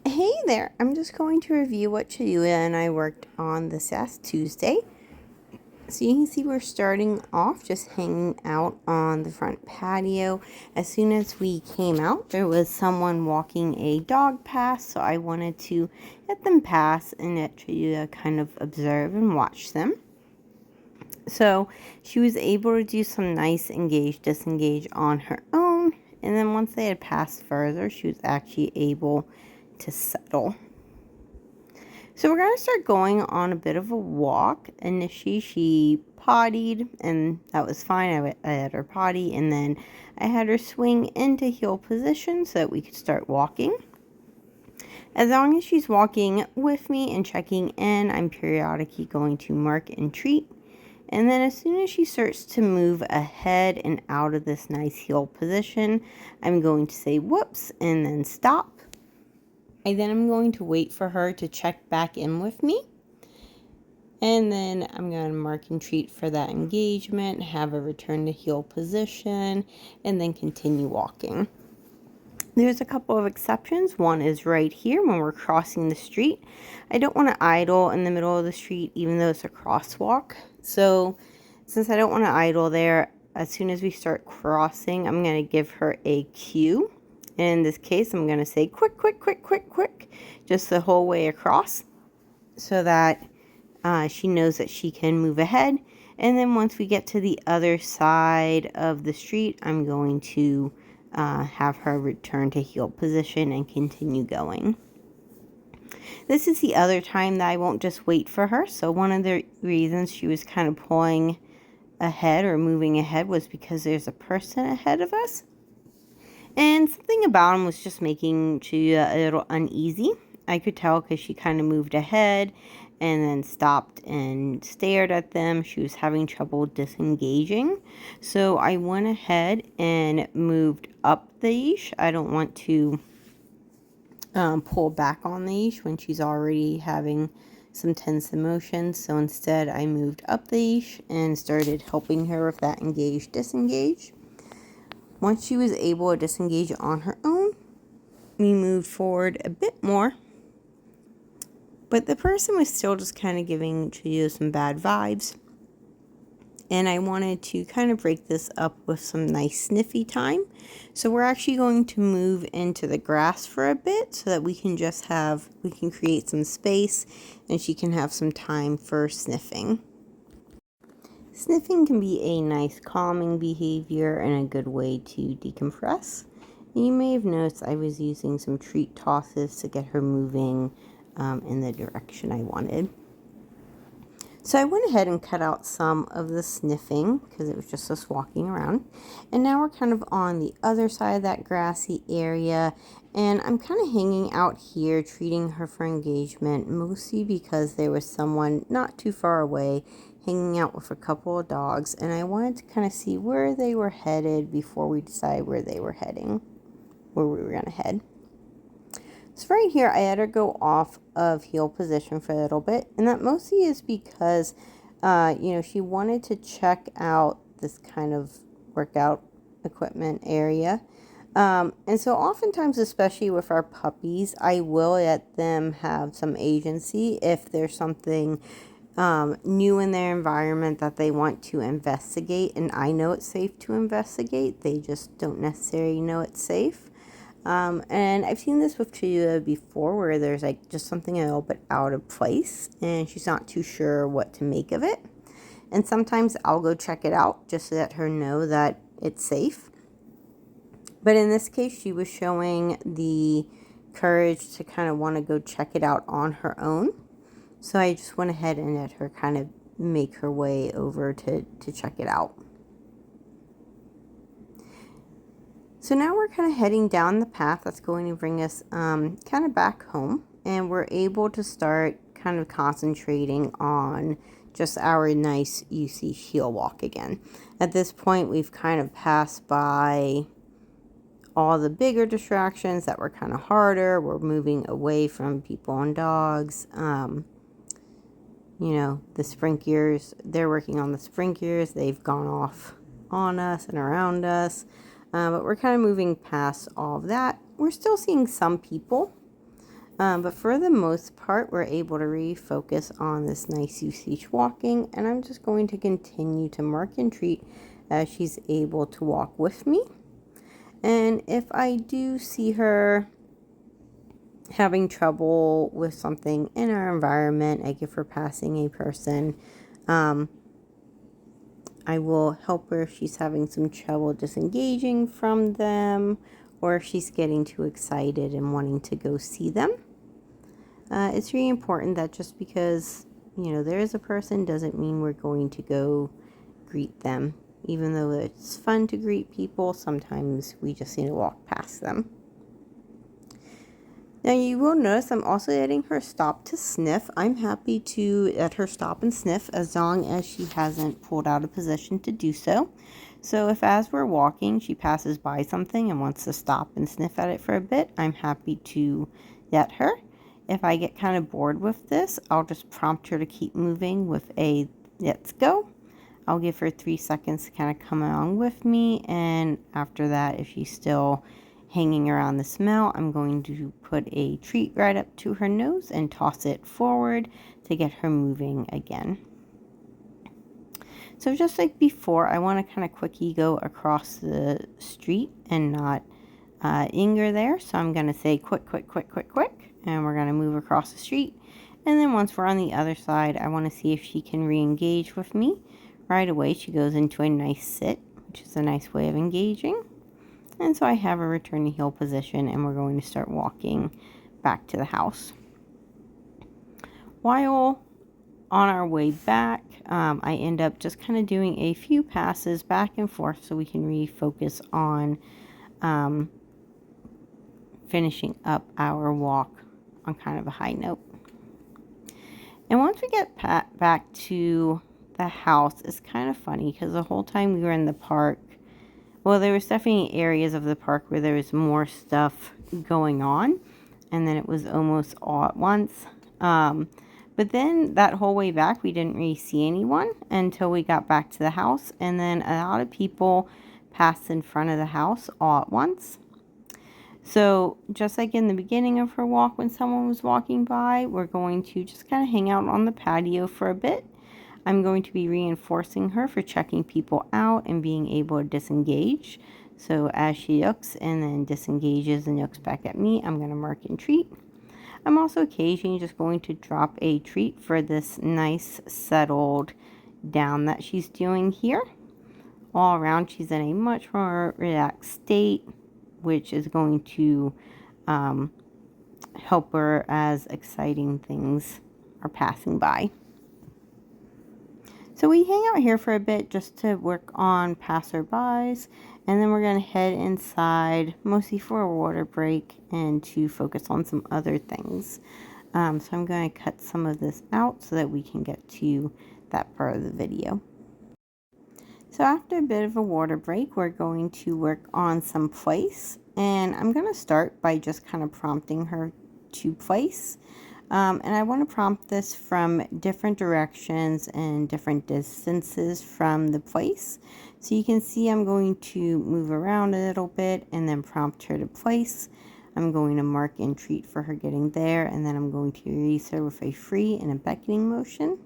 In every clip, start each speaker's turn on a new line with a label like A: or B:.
A: Hey there, I'm just going to review what Cholula and I worked on this last Tuesday. So you can see we're starting off just hanging out on the front patio. As soon as we came out, there was someone walking a dog past, so I wanted to let them pass and let Cholula kind of observe and watch them. So she was able to do some nice engage, disengage on her own. And then once they had passed further, she was actually able to settle. So we're going to start going on a bit of a walk. Initially, she pottied, and that was fine. I had her potty, and then I had her swing into heel position so that we could start walking. As long as she's walking with me and checking in, I'm periodically going to mark and treat. And then as soon as she starts to move ahead and out of this nice heel position, I'm going to say whoops and then stop. And then I'm going to wait for her to check back in with me. And then I'm going to mark and treat for that engagement, have her return to heel position, and then continue walking. There's a couple of exceptions. One is right here when we're crossing the street. I don't want to idle in the middle of the street, even though it's a crosswalk. So since I don't want to idle there, as soon as we start crossing, I'm going to give her a cue. And in this case, I'm going to say quick, quick, quick, quick, quick, just the whole way across so that she knows that she can move ahead. And then once we get to the other side of the street, I'm going to have her return to heel position and continue going. This is the other time that I won't just wait for her. So one of the reasons she was kind of pulling ahead or moving ahead was because there's a person ahead of us. And something about him was just making she a little uneasy. I could tell because she kind of moved ahead and then stopped and stared at them. She was having trouble disengaging. So I went ahead and moved up the leash. I don't want to pull back on the leash when she's already having some tense emotions. So instead I moved up the leash and started helping her with that engage, disengage. Once she was able to disengage on her own, we moved forward a bit more. But the person was still just kind of giving Cholula some bad vibes. And I wanted to kind of break this up with some nice sniffy time. So we're actually going to move into the grass for a bit so that we can create some space and she can have some time for sniffing. Sniffing can be a nice calming behavior and a good way to decompress. You may have noticed I was using some treat tosses to get her moving in the direction I wanted. So I went ahead and cut out some of the sniffing because it was just us walking around. And now we're kind of on the other side of that grassy area. And I'm kind of hanging out here treating her for engagement, mostly because there was someone not too far away hanging out with a couple of dogs. And I wanted to kind of see where they were headed before we decide where we were going to head. So right here, I had her go off of heel position for a little bit. And that mostly is because, she wanted to check out this kind of workout equipment area. And so oftentimes, especially with our puppies, I will let them have some agency if there's something new in their environment that they want to investigate. And I know it's safe to investigate. They just don't necessarily know it's safe. And I've seen this with Cholula before where there's like just something a little bit out of place and she's not too sure what to make of it. And sometimes I'll go check it out just to let her know that it's safe. But in this case, she was showing the courage to kind of want to go check it out on her own. So I just went ahead and let her kind of make her way over to check it out. So now we're kind of heading down the path that's going to bring us kind of back home. And we're able to start kind of concentrating on just our nice UC heel walk again. At this point, we've kind of passed by all the bigger distractions that were kind of harder. We're moving away from people and dogs. The sprinklers, they're working on the sprinklers. They've gone off on us and around us. But we're kind of moving past all of that. We're still seeing some people. But for the most part, we're able to refocus on this nice usage walking, and I'm just going to continue to mark and treat as she's able to walk with me. And if I do see her having trouble with something in our environment, like if we're passing a person, I will help her if she's having some trouble disengaging from them, or if she's getting too excited and wanting to go see them. It's really important that just because, there is a person doesn't mean we're going to go greet them. Even though it's fun to greet people, sometimes we just need to walk past them. Now you will notice I'm also letting her stop to sniff. I'm happy to let her stop and sniff as long as she hasn't pulled out of position to do so. So if as we're walking she passes by something and wants to stop and sniff at it for a bit, I'm happy to let her. If I get kind of bored with this, I'll just prompt her to keep moving with a let's go. I'll give her 3 seconds to kind of come along with me, and after that, if she's still hanging around the smell, I'm going to put a treat right up to her nose and toss it forward to get her moving again. So just like before, I want to kind of quickie go across the street and not linger there. So I'm going to say quick, quick, quick, quick, quick, and we're going to move across the street. And then once we're on the other side, I want to see if she can re-engage with me. Right away, she goes into a nice sit, which is a nice way of engaging. And so I have her return to heel position, and we're going to start walking back to the house. While on our way back, I end up just kind of doing a few passes back and forth so we can refocus on finishing up our walk on kind of a high note. And once we get back to the house, it's kind of funny because the whole time we were in the park, well, there was definitely areas of the park where there was more stuff going on, and then it was almost all at once. But then that whole way back, we didn't really see anyone until we got back to the house, and then a lot of people passed in front of the house all at once. So just like in the beginning of her walk when someone was walking by, we're going to just kind of hang out on the patio for a bit. I'm going to be reinforcing her for checking people out and being able to disengage. So as she looks and then disengages and looks back at me, I'm going to mark and treat. I'm also occasionally just going to drop a treat for this nice settled down that she's doing here. All around, she's in a much more relaxed state, which is going to help her as exciting things are passing by. So we hang out here for a bit just to work on passerbys, and then we're going to head inside, mostly for a water break and to focus on some other things. So I'm going to cut some of this out so that we can get to that part of the video. So after a bit of a water break, we're going to work on some place, and I'm going to start by just kind of prompting her to place. And I want to prompt this from different directions and different distances from the place. So you can see I'm going to move around a little bit and then prompt her to place. I'm going to mark and treat for her getting there, and then I'm going to release her with a free and a beckoning motion.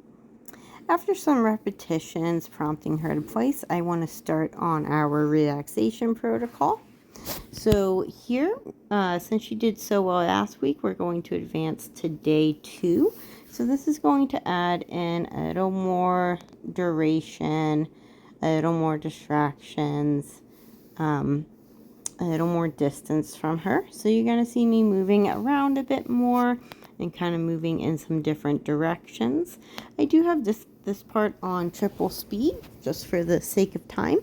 A: After some repetitions prompting her to place, I want to start on our relaxation protocol. So here, since she did so well last week, we're going to advance to day 2. So this is going to add in a little more duration, a little more distractions, a little more distance from her. So you're going to see me moving around a bit more and kind of moving in some different directions. I do have this part on triple speed just for the sake of time.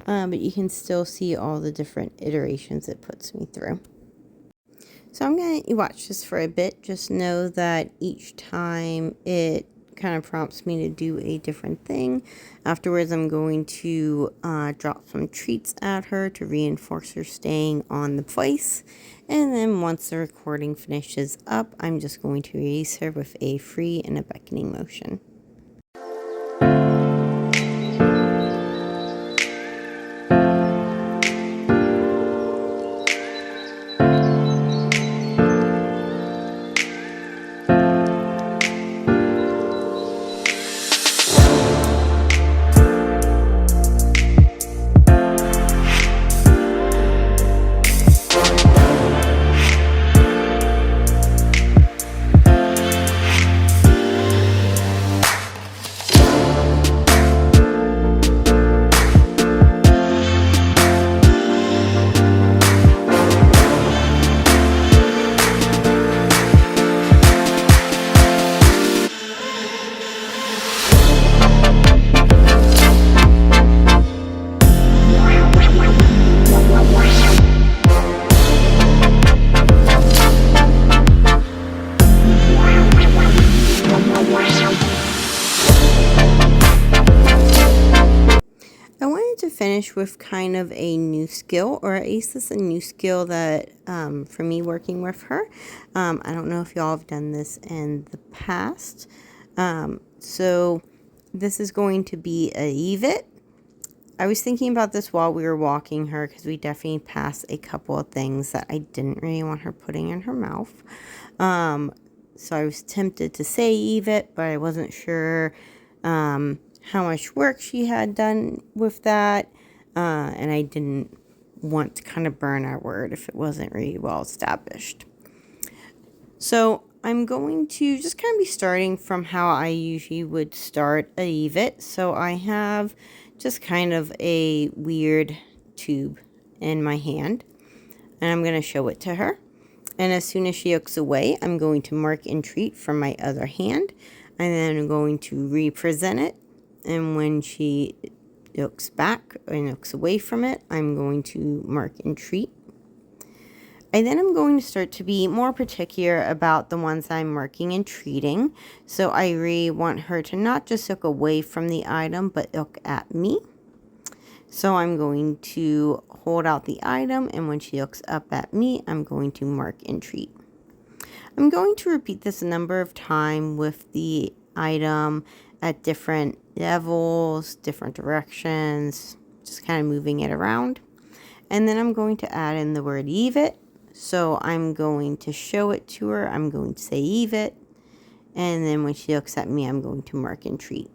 A: But you can still see all the different iterations it puts me through. So I'm going to watch this for a bit. Just know that each time it kind of prompts me to do a different thing. Afterwards, I'm going to drop some treats at her to reinforce her staying on the place. And then once the recording finishes up, I'm just going to release her with a free and a beckoning motion. finish with kind of a new skill, or at least it's a new skill that for me working with her. I don't know if y'all have done this in the past. So this is going to be a leave-it. I was thinking about this while we were walking her because we definitely passed a couple of things that I didn't really want her putting in her mouth. So I was tempted to say leave-it, but I wasn't sure how much work she had done with that. And I didn't want to kind of burn our word if it wasn't really well established. So I'm going to just kind of be starting from how I usually would start a leave-it. So I have just kind of a weird tube in my hand, and I'm going to show it to her. And as soon as she looks away, I'm going to mark and treat from my other hand, and then I'm going to represent it. And when she looks back and looks away from it, I'm going to mark and treat. And then I'm going to start to be more particular about the ones I'm marking and treating. So I really want her to not just look away from the item, but look at me. So I'm going to hold out the item, and when she looks up at me, I'm going to mark and treat. I'm going to repeat this a number of times with the item at different levels, different directions, just kind of moving it around. And then I'm going to add in the word leave it. So I'm going to show it to her. I'm going to say leave it. And then when she looks at me, I'm going to mark and treat.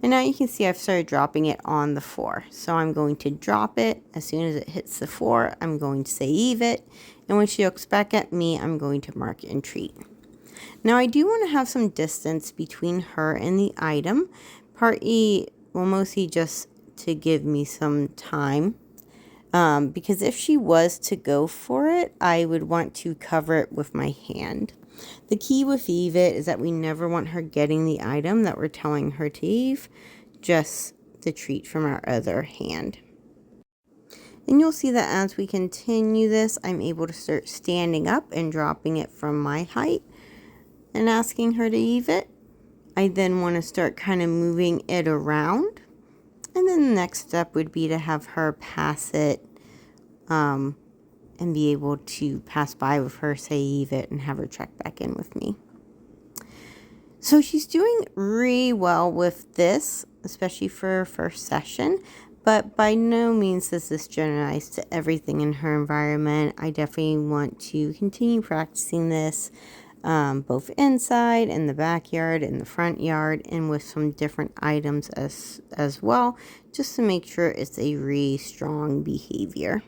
A: And now you can see I've started dropping it on the floor. So I'm going to drop it. As soon as it hits the floor, I'm going to say leave it. And when she looks back at me, I'm going to mark and treat. Now I do want to have some distance between her and the item. Partly, well, mostly just to give me some time. Because if she was to go for it, I would want to cover it with my hand. The key with leave it is that we never want her getting the item that we're telling her to leave, just the treat from our other hand. And you'll see that as we continue this, I'm able to start standing up and dropping it from my height and asking her to leave it. I then want to start kind of moving it around. And then the next step would be to have her pass it and be able to pass by with her, say leave it, and have her check back in with me. So she's doing really well with this, especially for her first session, but by no means does this generalize to everything in her environment. I definitely want to continue practicing this both inside, in the backyard, in the front yard, and with some different items as well, just to make sure it's a really strong behavior.